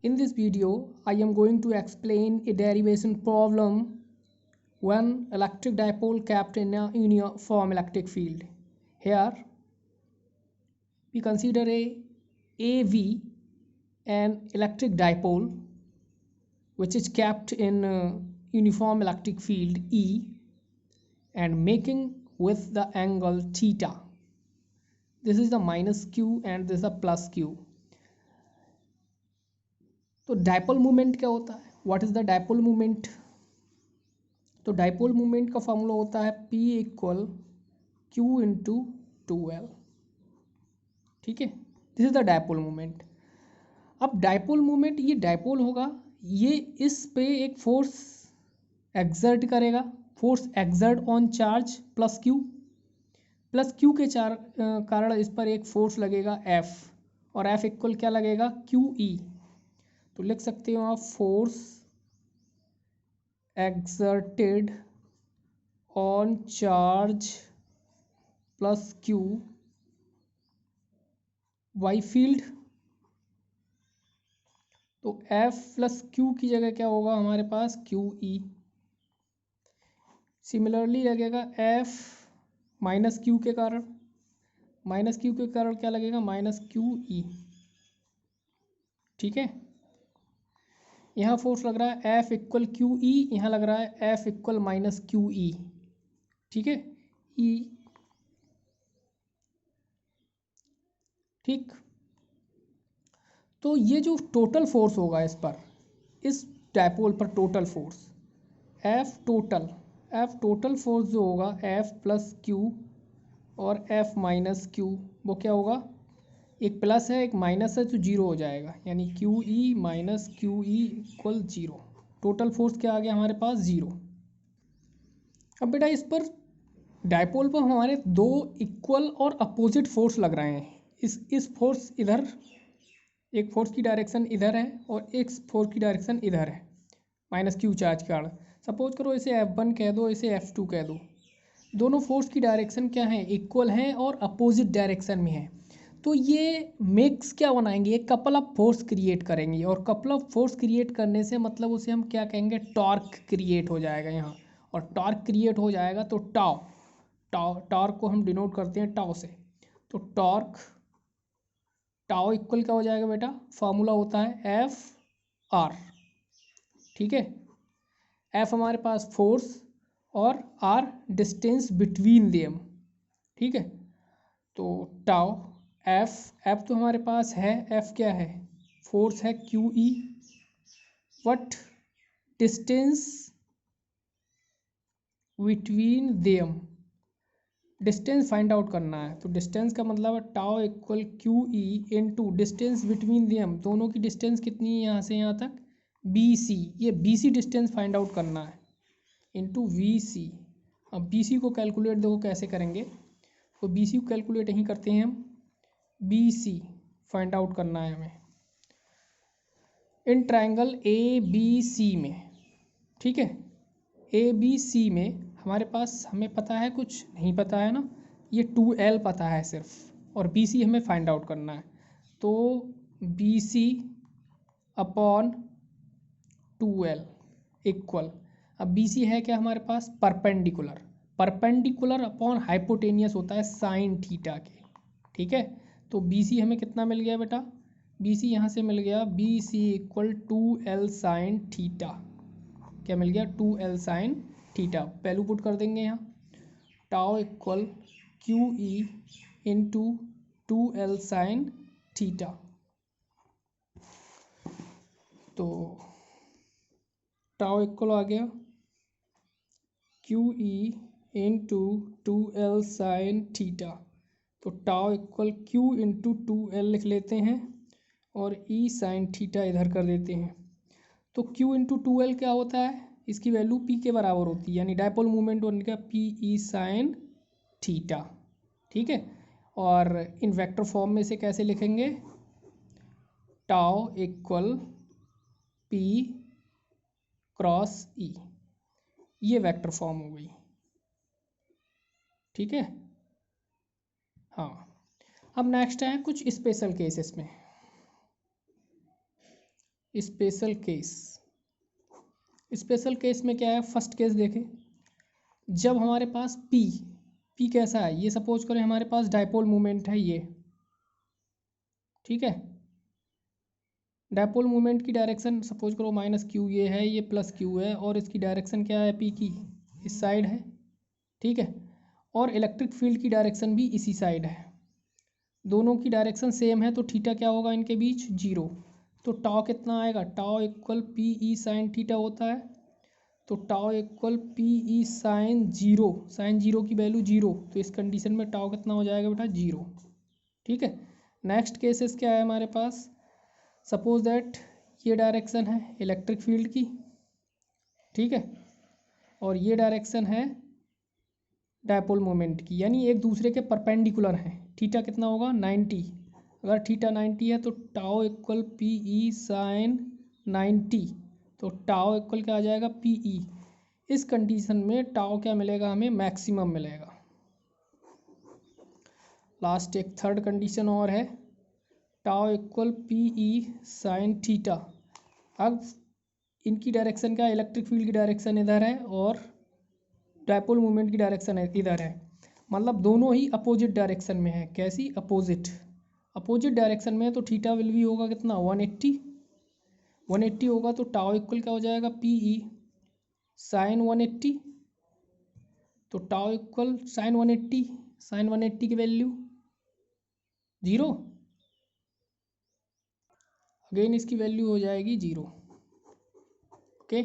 In this video, I am going to explain a derivation problem when electric dipole kept in a uniform electric field. Here, we consider a AV, an electric dipole which is kept in a uniform electric field E and making with the angle theta. This is the minus q and this is the plus q. तो dipole moment क्या होता है? What is the dipole moment? तो dipole moment का formula होता है P equal Q into 2L. ठीक है, this is the dipole moment. अब डायपोल मोमेंट, ये डायपोल होगा, ये इस पे एक फोर्स एक्सर्ट करेगा, force exert on charge plus Q के कारण इस पर एक फोर्स लगेगा F, और F इक्वल क्या लगेगा? QE. तो लिख सकते हो आप force exerted on charge plus q y field. तो F प्लस क्यू की जगह क्या होगा हमारे पास? QE. सिमिलरली लगेगा F माइनस क्यू के कारण, क्या लगेगा? Minus QE. ठीक है, यहाँ फोर्स लग रहा है F इक्वल QE, यहाँ लग रहा है F इक्वल माइनस QE. ठीक है, E. ठीक, तो ये जो टोटल फोर्स होगा इस पर, इस डायपोल पर total force F total force जो होगा F प्लस क्यू और F माइनस क्यू, वो क्या होगा? एक प्लस है एक माइनस है तो जीरो हो जाएगा, यानी QE minus QE equal zero. Total force क्या आ गया हमारे पास? जीरो. अब बेटा इस पर डायपोल पर हमारे दो इक्वल और अपोजिट फोर्स लग रहे हैं. इस फोर्स इधर, एक फोर्स की डायरेक्शन इधर है और एक फोर्स की डायरेक्शन इधर है, माइनस क्यू चार्ज के कारण. सपोज करो इसे F1 कह दो, इसे F2 कह दो. दोनों फोर्स की डायरेक्शन क्या है? इक्वल हैं और अपोजिट डायरेक्शन में है. तो ये मिक्स क्या बनाएंगे? एक कपल ऑफ फोर्स क्रिएट करेंगे, और कपल ऑफ फोर्स क्रिएट करने से मतलब उसे हम क्या कहेंगे? टॉर्क क्रिएट हो जाएगा यहाँ. और टॉर्क क्रिएट हो जाएगा तो टॉर्क को हम डिनोट करते हैं टाउ से. तो टाउ इक्वल क्या हो जाएगा बेटा? फॉर्मूला होता है F/R. ठीक है, F हमारे पास फोर्स और R डिस्टेंस बिटवीन देम. ठीक है, तो टाउ F तो हमारे पास है, F क्या है? फोर्स है QE, what distance between them, distance find out करना है. तो डिस्टेंस का मतलब है tau equal QE into distance between them. दोनों की डिस्टेंस कितनी है यहाँ से यहाँ तक? BC. ये BC डिस्टेंस फाइंड आउट करना है इनटू VC. अब BC को कैलकुलेट देखो कैसे करेंगे. तो BC को कैलकुलेट यहीं करते हैं हम. BC फाइंड आउट करना है हमें इन ट्रायंगल ABC में. ठीक है, ABC में हमारे पास, हमें पता है कुछ नहीं पता है ना, ये 2L पता है सिर्फ, और BC हमें फाइंड आउट करना है. तो BC अपॉन 2L इक्वल, अब BC है क्या हमारे पास? परपेंडिकुलर अपॉन हाइपोटेनियस होता है साइन थीटा के. ठीक है, तो BC हमें कितना मिल गया बेटा? BC यहाँ से मिल गया BC equal 2L sine theta. क्या मिल गया? 2L sine theta. Value put कर देंगे यहाँ. Tau equal QE into 2L sine theta. तो टाउ इक्वल आ गया QE into 2L sine theta. तो tau equal Q into 2L लिख लेते हैं और E साइन थीटा इधर कर देते हैं. तो Q इंटू 2L क्या होता है? इसकी वैल्यू P के बराबर होती है, यानी डायपोल मूवमेंट बन गया PE साइन थीटा. ठीक है, और इन वेक्टर फॉर्म में से कैसे लिखेंगे? Tau equal P cross E. ये वेक्टर फॉर्म हो गई. ठीक है, हाँ. अब नेक्स्ट है कुछ स्पेशल केसेस में. Special case. स्पेशल केस में क्या है, फर्स्ट केस देखें, जब हमारे पास पी कैसा है, ये सपोज करें हमारे पास डायपोल मोमेंट है ये, ठीक है। डायपोल मोमेंट की डायरेक्शन सपोज करो माइनस क्यू ये है, ये प्लस क्यू है, और इसकी डायरेक्शन क्या है, पी की इस साइड है, ठीक है। और इलेक्ट्रिक फील्ड की डायरेक्शन भी इसी साइड है, दोनों की डायरेक्शन सेम है, तो थीटा क्या होगा इनके बीच, जीरो। तो टाउ कितना आएगा, tau equal p E sine theta होता है, तो tau equal p E sine zero की वैल्यू जीरो, तो इस कंडीशन में टाउ कितना हो जाएगा बेटा, जीरो, ठीक है। नेक्स्ट केसेस क्या है हमारे पास, सपोज दैट ये डायरेक्शन है इलेक्ट्रिक फील्ड की, ठीक है, और ये डायरेक्शन है डायपोल मोमेंट की, यानी एक दूसरे के परपेंडिकुलर हैं। थीटा कितना होगा, 90। अगर थीटा 90 है तो tau equal p E sine 90, तो टाओ इक्वल क्या आ जाएगा, पी ई। इस कंडीशन में टाओ क्या मिलेगा हमें, मैक्सिमम मिलेगा। लास्ट एक थर्ड कंडीशन और है, tau equal p E sine theta. अब इनकी डायरेक्शन क्या, इलेक्ट्रिक फील्ड की डायरेक्शन इधर है और डायपोल मोमेंट की डायरेक्शन इधर है, मतलब दोनों ही अपोजिट डायरेक्शन में है। कैसी, अपोजिट डायरेक्शन में है, तो थीटा विल भी होगा कितना, 180 होगा, तो टाउ इक्वल क्या हो जाएगा, पी ई साइन 180, तो टाउ इक्वल साइन 180 की वैल्यू जीरो, अगेन इसकी वैल्यू हो जाएगी जीरो, ओके।